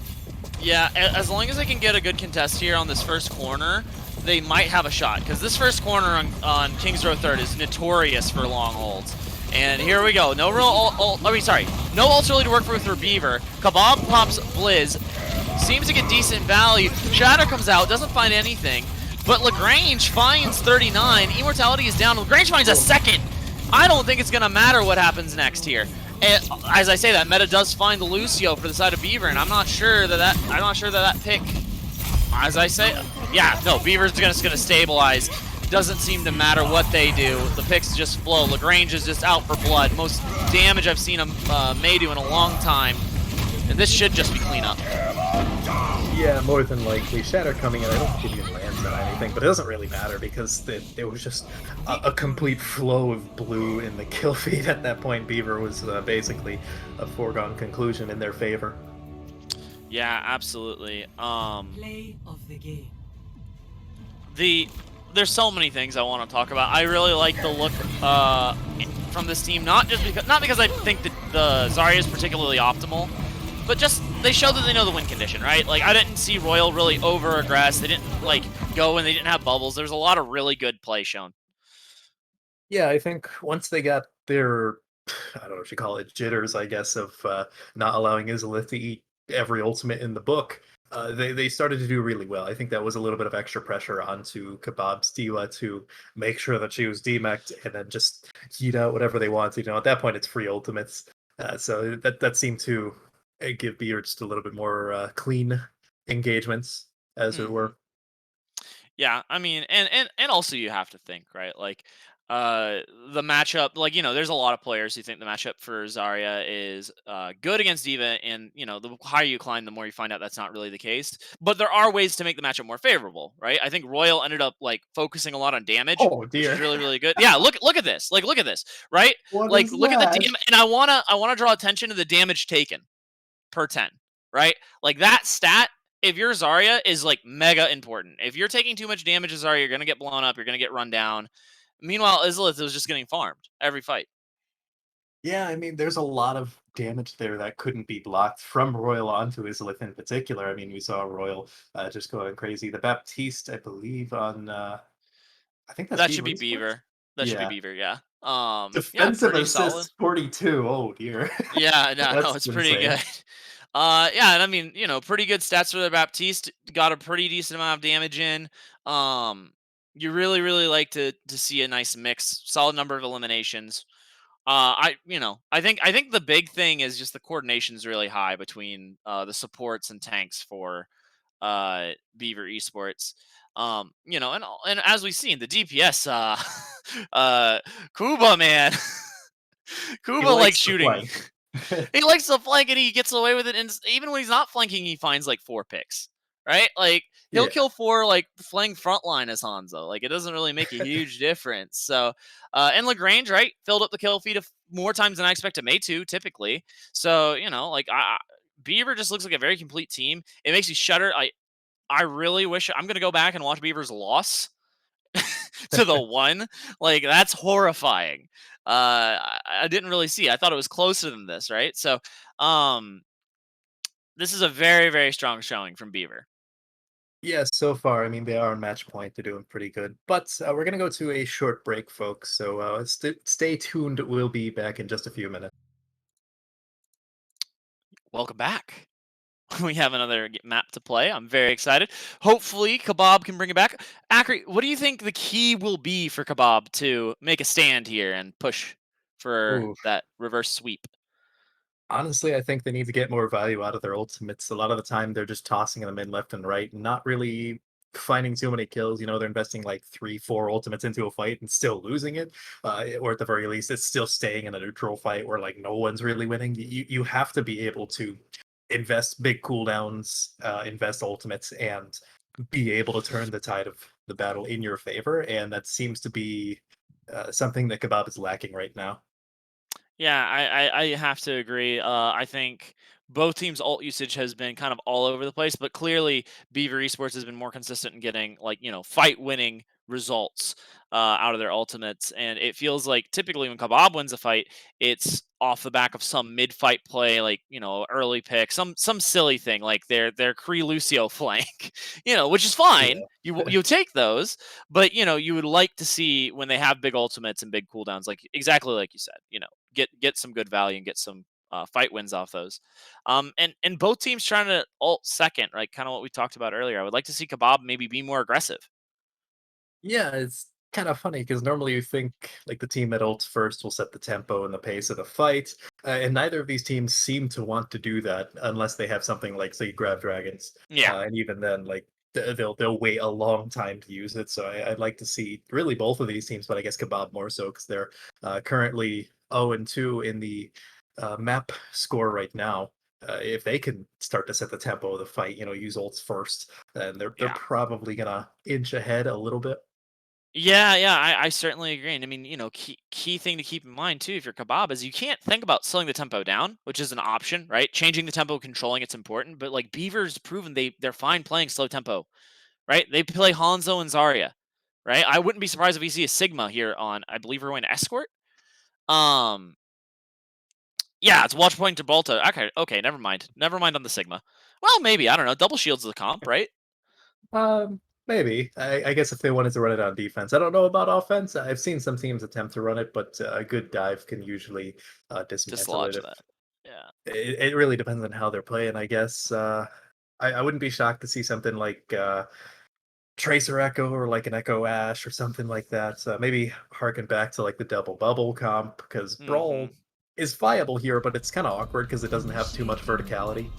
Yeah, as long as they can get a good contest here on this first corner, they might have a shot, because this first corner on King's Row 3rd is notorious for long holds. And here we go. No real no ults really to work with for Beaver. Kebab pops Blizz. Seems to get decent value. Shatter comes out, doesn't find anything. But Lagrange finds 39. Immortality is down. Lagrange finds a second. I don't think it's gonna matter what happens next here. And as I say that, Meta does find the Lucio for the side of Beaver, and I'm not sure that that pick. As I say, yeah, no, Beaver's just gonna stabilize. Doesn't seem to matter what they do. The picks just flow. Lagrange is just out for blood. Most damage I've seen him May do in a long time. And this should just be cleanup. Yeah, more than likely. Shatter coming in, I don't think it even lands on anything, but it doesn't really matter because it was just a complete flow of blue in the kill feed at that point. Beaver was basically a foregone conclusion in their favor. Yeah, absolutely. Play of the game. There's so many things I want to talk about. I really like the look from this team, not because I think that the Zarya is particularly optimal, but just they showed that they know the win condition, right? Like I didn't see Royal really over aggress. They didn't like go and they didn't have bubbles. There's a lot of really good play shown. Yeah, I think once they got their, I don't know what you call it, jitters, I guess, of not allowing Izalith to eat every ultimate in the book, they started to do really well. I think that was a little bit of extra pressure onto Kebab's Diva to make sure that she was demeched and then just eat out whatever they wanted. At that point, it's free ultimates. So that seemed to give Beaver just a little bit more clean engagements, as it Hmm. were. Yeah, I mean, and also you have to think, right? Like, uh, the matchup, like there's a lot of players who think the matchup for Zarya is good against Diva, and the higher you climb, the more you find out that's not really the case. But there are ways to make the matchup more favorable, right? I think Royal ended up like focusing a lot on damage, Oh which is dear. really really good. Yeah, look at this, like look at this, right? What Like is look at the that? damage, and I wanna draw attention to the damage taken per 10, right? Like that stat, if you're Zarya, is like mega important. If you're taking too much damage as Zarya, you're going to get blown up, you're going to get run down. Meanwhile, Izalith was just getting farmed every fight. Yeah, I mean, there's a lot of damage there that couldn't be blocked from Royal onto Izalith in particular. I mean, we saw Royal just going crazy. The Baptiste, I believe, on I think that's That should Beaver be Esports. Beaver. That should be Yeah, Beaver, yeah. Yeah, defensive pretty solid. assists 42. Oh dear, Yeah, no, no, that's it's pretty insane. good. Yeah, and I mean, pretty good stats for the Baptiste. Got a pretty decent amount of damage in. Um, you really, really like to see a nice mix, solid number of eliminations. I think the big thing is just the coordination is really high between the supports and tanks for Beaver Esports. And as we've seen, the DPS, uh, Kuba man, He Kuba likes likes to shooting. flank. He likes to flank and he gets away with it. And even when he's not flanking, he finds like 4 picks. Right? Like he'll Yeah. kill 4 like flank frontline as Hanzo. Like it doesn't really make a huge difference. So and Lagrange, right, filled up the kill feed more times than I expect a May to typically. So, like Beaver just looks like a very complete team. It makes me shudder. I really wish I'm gonna go back and watch Beaver's loss to the one. Like that's horrifying. I didn't really see. I thought it was closer than this, right? So, um, this is a very very strong showing from Beaver. Yeah, so far, I mean, they are on match point. They're doing pretty good. But we're going to go to a short break, folks. So stay tuned. We'll be back in just a few minutes. Welcome back. We have another map to play. I'm very excited. Hopefully, Kebab can bring it back. Akri, what do you think the key will be for Kebab to make a stand here and push for Ooh. that reverse sweep? Honestly, I think they need to get more value out of their ultimates. A lot of the time, they're just tossing them in left and right, and not really finding too many kills. They're investing like 3, 4 ultimates into a fight and still losing it, or at the very least, it's still staying in a neutral fight where like no one's really winning. You have to be able to invest big cooldowns, invest ultimates, and be able to turn the tide of the battle in your favor. And that seems to be something that Kebab is lacking right now. Yeah, I have to agree. I think both teams' ult usage has been kind of all over the place, but clearly Beaver Esports has been more consistent in getting like fight winning results out of their ultimates, and it feels like typically when Kebab wins a fight, it's off the back of some mid fight play, like early pick, some silly thing like their Kree Lucio flank, which is fine. You take those, but you would like to see when they have big ultimates and big cooldowns, like exactly like you said, get some good value and get some fight wins off those. And both teams trying to ult second, right? Kind of what we talked about earlier. I would like to see Kebab maybe be more aggressive. Yeah, it's kind of funny because normally you think like the team that ults first will set the tempo and the pace of the fight, and neither of these teams seem to want to do that unless they have something like, say, Grab Dragons, Yeah, and even then, like they'll wait a long time to use it. So I'd like to see really both of these teams, but I guess Kebab more so because they're currently 0-2 in the map score right now. If they can start to set the tempo of the fight, use ults first, then they're yeah. probably gonna inch ahead a little bit. Yeah. I certainly agree. And I mean, key thing to keep in mind too, if you're Kebab, is you can't think about slowing the tempo down, which is an option, right? Changing the tempo, controlling it's important. But like Beaver's proven they're fine playing slow tempo, right? They play Hanzo and Zarya, right? I wouldn't be surprised if we see a Sigma here on, I believe we're going to escort. Um, Yeah, it's watch point to Bolta. Okay, never mind. Never mind on the Sigma. Well, maybe, I don't know. Double shield's the comp, right? Maybe. I guess if they wanted to run it on defense. I don't know about offense. I've seen some teams attempt to run it, but a good dive can usually dismantle it. Dislodge If that. Yeah. it really depends on how they're playing, I guess. I wouldn't be shocked to see something like Tracer Echo or like an Echo Ash or something like that. Maybe harken back to like the double bubble comp because Brawl is viable here, but it's kind of awkward because it doesn't have too much verticality.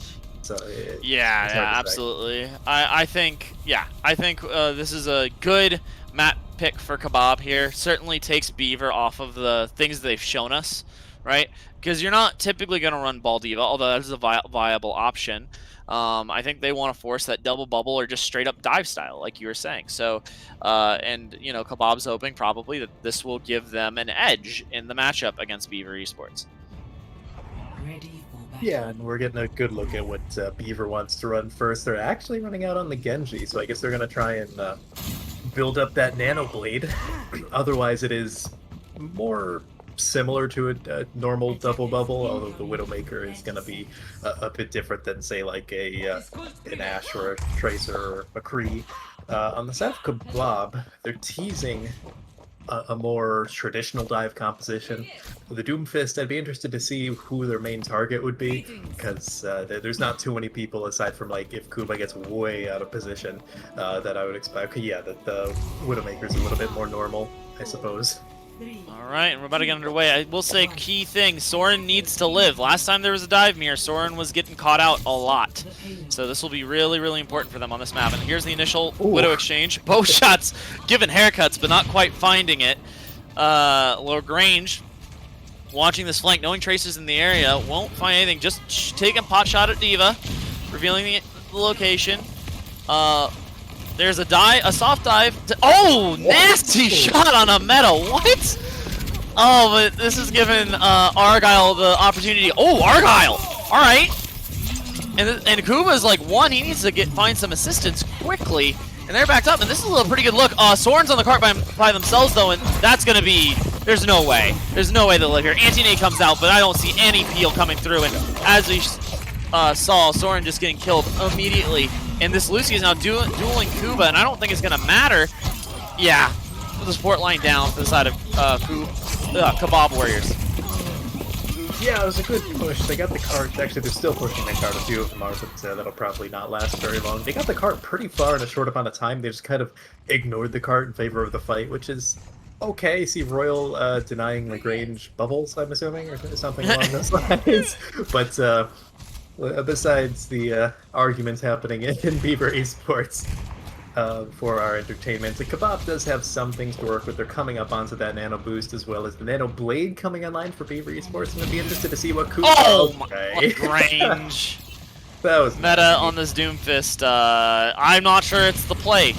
So Yeah, it's hard yeah, to say. absolutely. I think, yeah, I think this is a good map pick for Kebab here. Certainly takes Beaver off of the things they've shown us, right? Because you're not typically going to run Ball Diva, although that is a viable option. I think they want to force that double bubble or just straight up dive style, like you were saying. So, and, you know, Kebab's hoping probably that this will give them an edge in the matchup against Beaver Esports. Ready for battle. Yeah, and we're getting a good look at what Beaver wants to run first. They're actually running out on the Genji, so I guess they're going to try and build up that Nano Blade. Otherwise, it is more similar to a normal double bubble, although the Widowmaker is going to be a bit different than, say, like an Ashe or a Tracer or a Kree. On the side of Kebab, they're teasing a more traditional dive composition. With the Doomfist, I'd be interested to see who their main target would be, because there's not too many people aside from like if Kuba gets way out of position that I would expect. Yeah, that the Widowmaker's a little bit more normal, I suppose. All right, and we're about to get underway. I will say, key thing, Soren needs to live. Last time there was a dive mirror, Soren was getting caught out a lot. So this will be really, really important for them on this map. And here's the initial Widow exchange. Both shots given haircuts, but not quite finding it. Lagrange, watching this flank, knowing Tracer's in the area, won't find anything. Just taking pot shot at Diva, revealing the location. There's a soft dive. Oh, nasty shot on a meta. What? Oh, but this is giving Argyle the opportunity. Oh, Argyle. All right. And Kuba's like one. He needs to find some assistance quickly. And they're backed up. And this is a pretty good look. Soren's on the cart by themselves, though. And that's going to be... There's no way. There's no way they'll live here. Anti-Nate comes out, but I don't see any peel coming through. And as we saw, Soren just getting killed immediately. And this Lucy is now dueling Kuba, and I don't think it's going to matter. Yeah, the support line down for the side of Kebab Warriors. Yeah, it was a good push. They got the cart. Actually, they're still pushing the cart. A few of them are, but that'll probably not last very long. They got the cart pretty far in a short amount of time. They just kind of ignored the cart in favor of the fight, which is okay. See Royal denying Lagrange bubbles, I'm assuming, or something along those lines. But besides the arguments happening in Beaver Esports for our entertainment, the Kebab does have some things to work with. They're coming up onto that Nano Boost as well as the Nano Blade coming online for Beaver Esports. I'm going to be interested to see what Kuba... Oh, my range. That was meta nasty on this Doomfist. I'm not sure it's the play,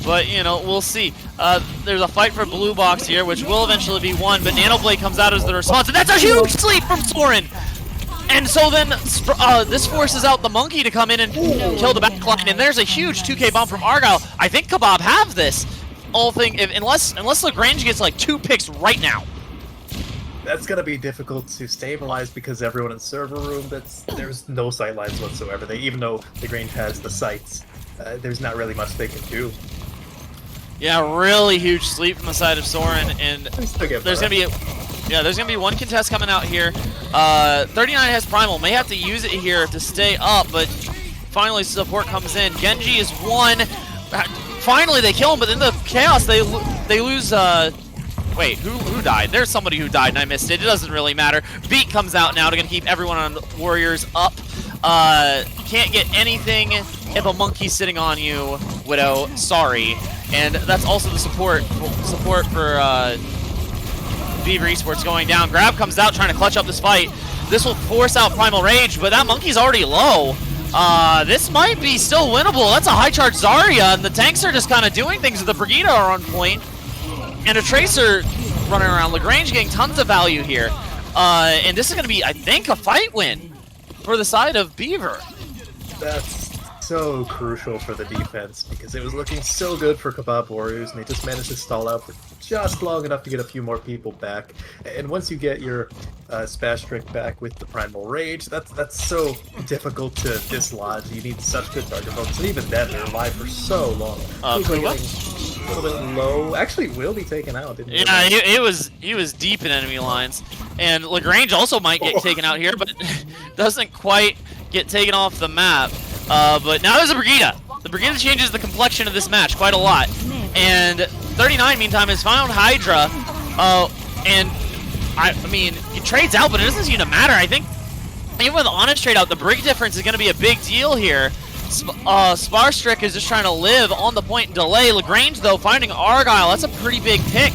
but, you know, we'll see. There's a fight for blue box here, which will eventually be won, but Nano Blade comes out as the response, and that's a huge sleep from Soren! And so then this forces out the Monkey to come in and kill the backline, and there's a huge 2K bomb from Argyle. I think Kebab have this. Unless Lagrange gets like 2 picks right now. That's gonna be difficult to stabilize because everyone in server room, there's no sight lines whatsoever. Even though Lagrange has the sights, there's not really much they can do. Yeah, really huge sleep from the side of Soren, and there's gonna be one contest coming out here. 39 has Primal, may have to use it here to stay up, but finally support comes in. Genji is one. Finally they kill him, but in the chaos they lose. Wait, who died? There's somebody who died and I missed it. It doesn't really matter. Beat comes out now to gonna keep everyone on the Warriors up. Can't get anything if a monkey's sitting on you, Widow. Sorry. And that's also the support for Beaver Esports going down. Grab comes out trying to clutch up this fight. This will force out Primal Rage, but that monkey's already low. This might be still winnable. That's a high charge Zarya, and the tanks are just kind of doing things. The Brigida are on point, and a Tracer running around. Lagrange getting tons of value here. And this is going to be, I think, a fight win for the side of Beaver. That's so crucial for the defense because it was looking so good for Kebab Warriors, and they just managed to stall out for just long enough to get a few more people back. And once you get your Spash Trick back with the Primal Rage, that's so difficult to dislodge. You need such good target focus, and even then, they're alive for so long. Kuba? A little bit low. Actually, will be taken out, didn't he? Yeah, he was deep in enemy lines. And Lagrange also might get taken out here, but doesn't quite get taken off the map. But now there's a Brigida. The Brigida changes the complexion of this match quite a lot. And 39, meantime, has found Hydra. And, I mean, he trades out, but it doesn't seem to matter. I think even with honest trade out, the Brig difference is going to be a big deal here. Sparstrick is just trying to live on the point and delay. Lagrange, though, finding Argyle. That's a pretty big pick.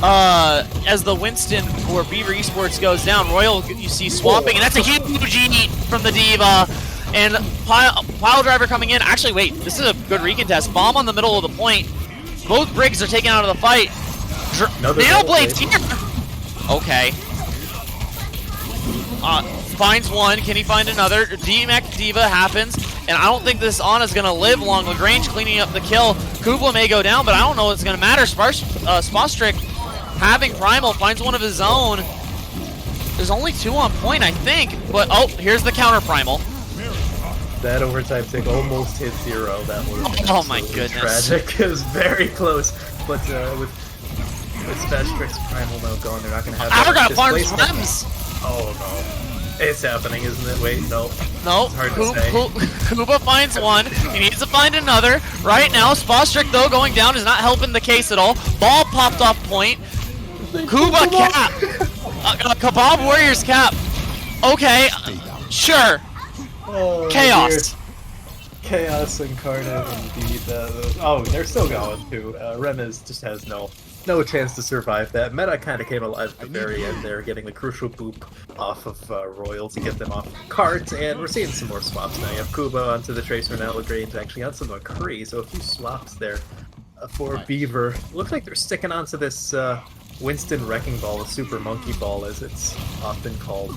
As the Winston for Beaver Esports goes down, Royal, you see swapping, and that's a huge eat from the D.Va. And Pile Driver coming in. Actually, wait, this is a good recontest. Bomb on the middle of the point. Both Brigs are taken out of the fight. Nail Blade's here. Okay. Finds one. Can he find another? D-Mech D.Va happens. And I don't think this Ana's going to live long. Lagrange cleaning up the kill. Kubla may go down, but I don't know what's going to matter. Spostrick having Primal finds one of his own. There's only 2 on point, I think. But, oh, here's the counter Primal. That overtime tick almost hit 0. That was oh my goodness. Tragic. It was very close. But with Spastrick's Primal now gone, they're not going to have Argyle farms Rems. Oh no. It's happening, isn't it? Wait, no. No. It's hard to say. Kuba finds one. He needs to find another. Right now, Spostrick, though, going down is not helping the case at all. Ball popped off point. Kuba cap. Kebab Warriors cap. Okay. Sure. Oh, Chaos. Dear. Chaos incarnate indeed. Oh, they're still going too. Remez just has no chance to survive that. Meta kind of came alive at the very end there, getting the crucial boop off of Royal to get them off carts, and we're seeing some more swaps now. You have Kubo onto the Tracer now, Lagrange actually onto the McCree, so a few swaps there for Beaver. Looks like they're sticking onto this Winston Wrecking Ball, the Super Monkey Ball as it's often called.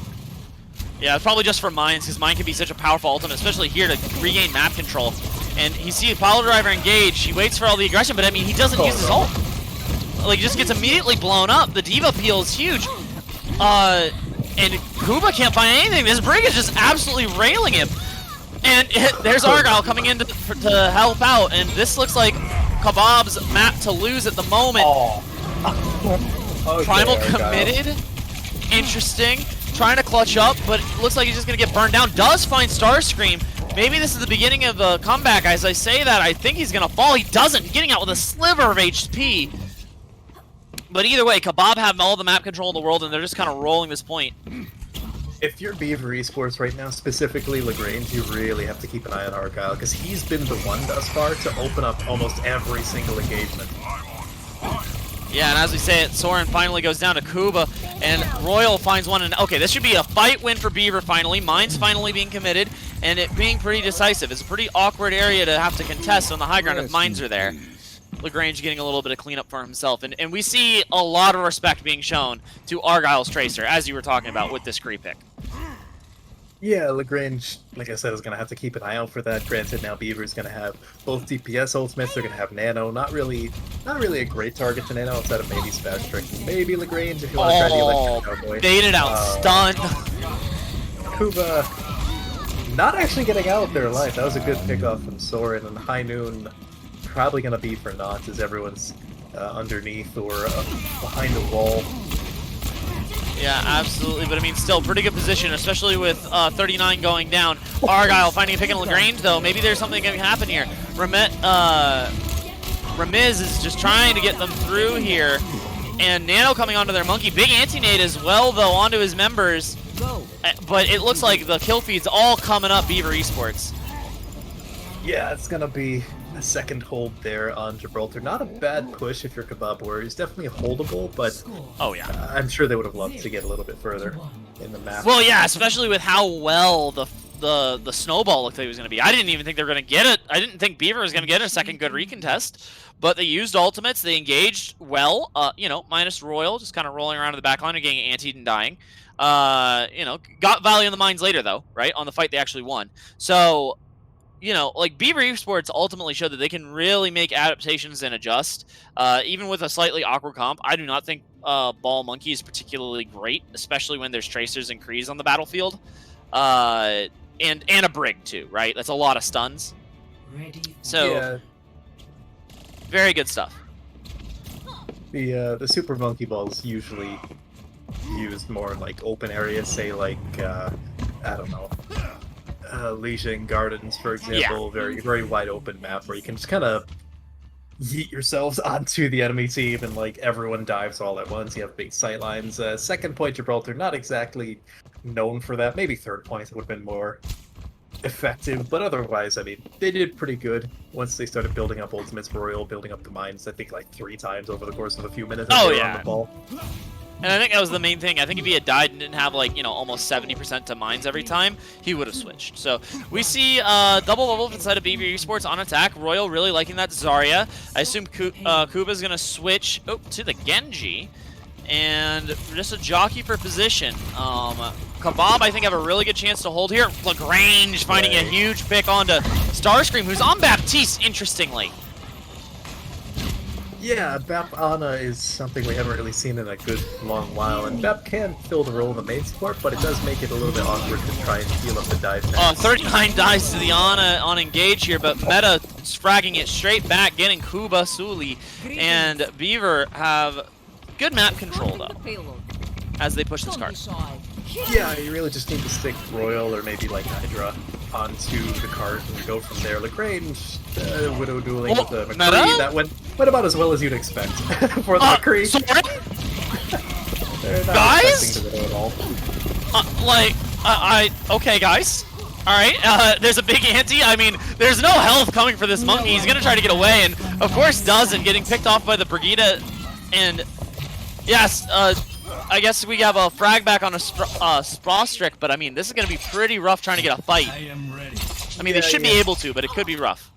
Yeah, it's probably just for Mines, because Mine can be such a powerful ultimate, especially here to regain map control. And he sees Pile Driver engage, he waits for all the aggression, but I mean, he doesn't use his ult. Like, just gets immediately blown up. The D.Va peel is huge. And Kuba can't find anything. This Brig is just absolutely railing him. And there's Argyle coming in to help out. And this looks like Kebab's map to lose at the moment. Okay, Primal Argyle. committed. Interesting. Trying to clutch up, but it looks like he's just going to get burned down. Does find Starscream. Maybe this is the beginning of a comeback. As I say that, I think he's going to fall. He doesn't. He's getting out with a sliver of HP. But either way, Kebab have all the map control in the world, and they're just kind of rolling this point. If you're Beaver Esports right now, specifically Lagrange, you really have to keep an eye on Argyle, because he's been the one thus far to open up almost every single engagement. Yeah, and as we say it, Soren finally goes down to Kuba, and Royal finds one. And okay, this should be a fight win for Beaver finally. Mine's finally being committed, and it being pretty decisive. It's a pretty awkward area to have to contest on the high ground if Mines are there. Lagrange getting a little bit of cleanup for himself, and we see a lot of respect being shown to Argyle's Tracer, as you were talking about with this Kree pick. Yeah, Lagrange, like I said, is going to have to keep an eye out for that. Granted, now Beaver's going to have both DPS ultimates. They're going to have Nano. Not really a great target to Nano outside of maybe Spastrick. Maybe Lagrange if you want to try the Electric Cowboy. Baited out, stunned. Kuba not actually getting out there alive. That was a good pickoff from Soren, and High Noon probably going to be for naught as everyone's underneath or behind a wall. Yeah, absolutely, but I mean, still pretty good position, especially with 39 going down. Argyle finding a pick in Lagrange, though. Maybe there's something going to happen here. Ramiz is just trying to get them through here. And Nano coming onto their monkey. Big anti-nade as well, though, onto his members. But it looks like the kill feed's all coming up Beaver Esports. Yeah, it's going to be a second hold there on Gibraltar. Not a bad push if you're Kebab Warriors. Definitely holdable, but oh yeah, I'm sure they would have loved to get a little bit further in the map. Well, yeah, especially with how well the snowball looked like it was going to be. I didn't even think they were going to get it. I didn't think Beaver was going to get a second good recontest, but they used ultimates. They engaged well. You know, minus Royal, just kind of rolling around in the back line and getting antied and dying. You know, got value in the mines later though, right? On the fight they actually won. So like Beaver Esports ultimately showed that they can really make adaptations and adjust, even with a slightly awkward comp. I do not think Ball Monkey is particularly great, especially when there's tracers and Krees on the battlefield, uh, and a Brig too, right? That's a lot of stuns. Ready for So Yeah, very good stuff. the Super Monkey Ball is usually used more in like open areas, say like I don't know, Legion Gardens, for example. Very wide open map where you can just kind of yeet yourselves onto the enemy team and like everyone dives all at once. You have big sight lines. Second point Gibraltar, not exactly known for that. Maybe third point would have been more effective, but otherwise, I mean, they did pretty good once they started building up ultimates for Royal, building up the mines, I think like 3 times over the course of a few minutes as Oh they were on yeah. the ball. And I think that was the main thing. I think if he had died and didn't have like, almost 70% to mines every time, he would have switched. So we see double bubble inside of Beaver Esports on attack. Royal really liking that Zarya. I assume Kuba's going to switch to the Genji. And just a jockey for position. Kebab, I think, have a really good chance to hold here. Lagrange finding a huge pick onto Starscream, who's on Baptiste, interestingly. Yeah, Bap Ana is something we haven't really seen in a good long while, and Bap can fill the role of the main support, but it does make it a little bit awkward to try and heal up the dive. 39 dice to the Ana on engage here, but Meta is fragging it straight back, getting Kuba, Suli, and Beaver have good map control, though, as they push this card. Yeah, you really just need to stick Royal or maybe like Hydra onto the card and go from there. Lagrange, Widow dueling with the McCree, that went about as well as you'd expect for the McCree. They're not guys? expecting the Widow at all. Okay, guys. Alright, there's a big ante. I mean, there's no health coming for this monkey. He's gonna try to get away, and of course does, and getting picked off by the Brigida. And yes, I guess we have a frag back on a Sprostrick, but I mean, this is gonna be pretty rough trying to get a fight. I mean, they should be able to, but it could be rough.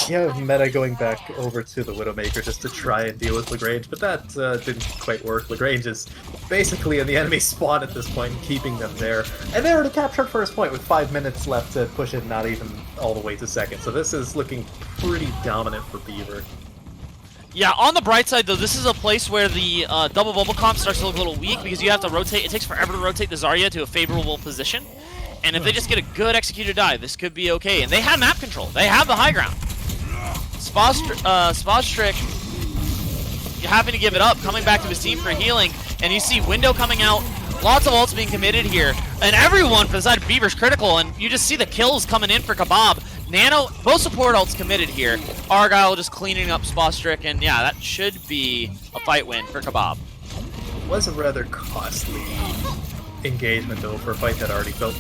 You have Meta going back over to the Widowmaker just to try and deal with Lagrange, but that didn't quite work. Lagrange is basically in the enemy spawn at this point, keeping them there. And they already captured first point with 5 minutes left to push it not even all the way to second. So this is looking pretty dominant for Beaver. Yeah, on the bright side, though, this is a place where the double bubble comp starts to look a little weak because you have to rotate. It takes forever to rotate the Zarya to a favorable position. And if they just get a good executed dive, this could be okay. And they have map control. They have the high ground. Spostrick having to give it up, coming back to his team for healing. And you see Window coming out. Lots of ults being committed here. And everyone for the side of Beaver's critical. And you just see the kills coming in for Kebab. Nano, both support ults committed here. Argyle just cleaning up Spostrick. And yeah, that should be a fight win for Kebab. It was a rather costly engagement, though, for a fight that already felt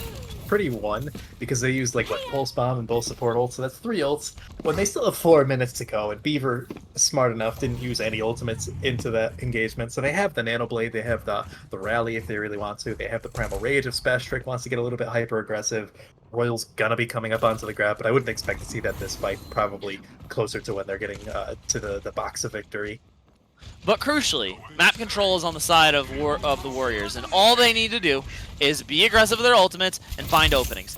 pretty won, because they used, like, what, Pulse Bomb and both support ults, so that's 3 ults, when they still have 4 minutes to go, and Beaver, smart enough, didn't use any ultimates into that engagement, so they have the Nano Blade, they have the Rally if they really want to, they have the Primal Rage if Spastrick wants to get a little bit hyper-aggressive. Royal's gonna be coming up onto the grab, but I wouldn't expect to see that this fight, probably closer to when they're getting to the box of victory. But crucially, map control is on the side of the Warriors, and all they need to do is be aggressive with their ultimates and find openings.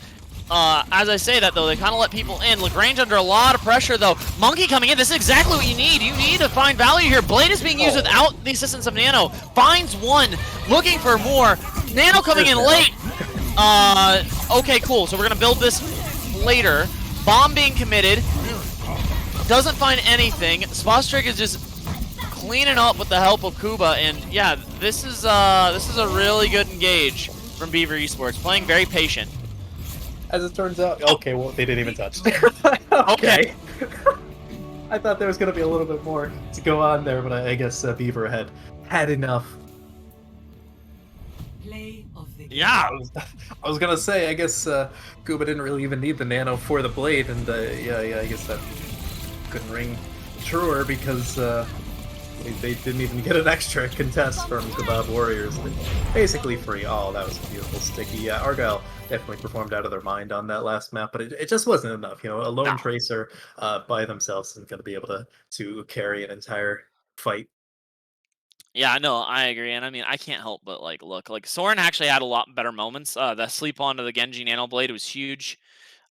As I say that, though, they kind of let people in. Lagrange under a lot of pressure, though. Monkey coming in. This is exactly what you need. You need to find value here. Blade is being used without the assistance of Nano. Finds one, looking for more. Nano coming in late. Okay, cool. So we're going to build this later. Bomb being committed. Doesn't find anything. Spostrick is just cleaning up with the help of Kuba, and yeah, this is a really good engage from Beaver Esports, playing very patient. As it turns out, okay, well, they didn't even touch. Okay. I thought there was going to be a little bit more to go on there, but I guess Beaver had enough. play of the game. Yeah. I was going to say, I guess Kuba didn't really even need the Nano for the Blade, and yeah, I guess that couldn't ring truer because they didn't even get an extra contest from Kebab Warriors. Basically free. Oh, that was beautiful, sticky. Yeah, Argyle definitely performed out of their mind on that last map, but it just wasn't enough. You know, a lone tracer by themselves isn't going to be able to carry an entire fight. Yeah, no, I agree, and I mean, I can't help but look. Soren actually had a lot better moments. The sleep onto the Genji Nano Blade was huge.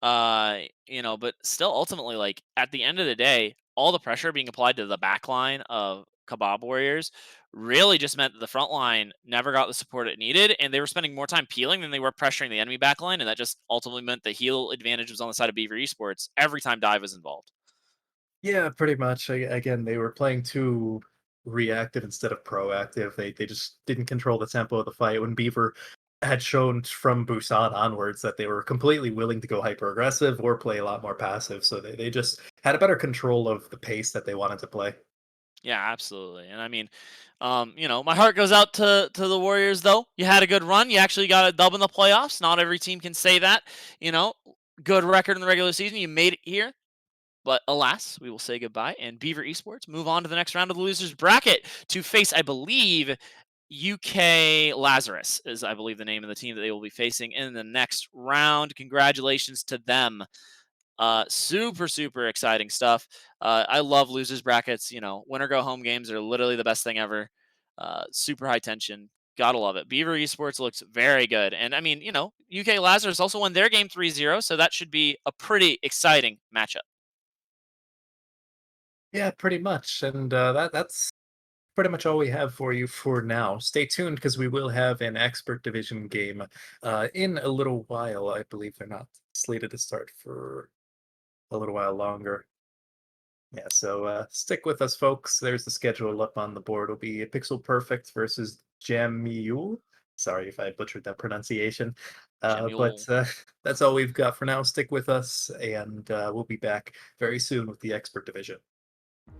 But still ultimately, like at the end of the day, all the pressure being applied to the back line of Kebab Warriors really just meant that the front line never got the support it needed, and they were spending more time peeling than they were pressuring the enemy back line, and that just ultimately meant the heal advantage was on the side of Beaver Esports every time dive was involved. Yeah, pretty much. Again, they were playing too reactive instead of proactive. They just didn't control the tempo of the fight when Beaver had shown from Busan onwards that they were completely willing to go hyper aggressive or play a lot more passive. So they just had a better control of the pace that they wanted to play. Yeah, absolutely. And I mean, my heart goes out to the Warriors though. You had a good run. You actually got a dub in the playoffs. Not every team can say that. You know, good record in the regular season. You made it here. But alas, we will say goodbye. And Beaver Esports move on to the next round of the losers bracket to face, I believe, UK Lazarus is, I believe, the name of the team that they will be facing in the next round. Congratulations to them. Super, super exciting stuff. I love losers brackets. Winner go home games are literally the best thing ever. Super high tension. Gotta love it. Beaver Esports looks very good. And I mean, UK Lazarus also won their game 3-0, so that should be a pretty exciting matchup. Yeah, pretty much. And that's pretty much all we have for you for now. Stay tuned because we will have an expert division game in a little while. I believe they're not slated to start for a little while longer. Yeah, so stick with us, folks. There's the schedule up on the board. It'll be Pixel Perfect versus Jamul. Sorry if I butchered that pronunciation. But Jamul. that's all we've got for now. Stick with us, and we'll be back very soon with the Expert Division.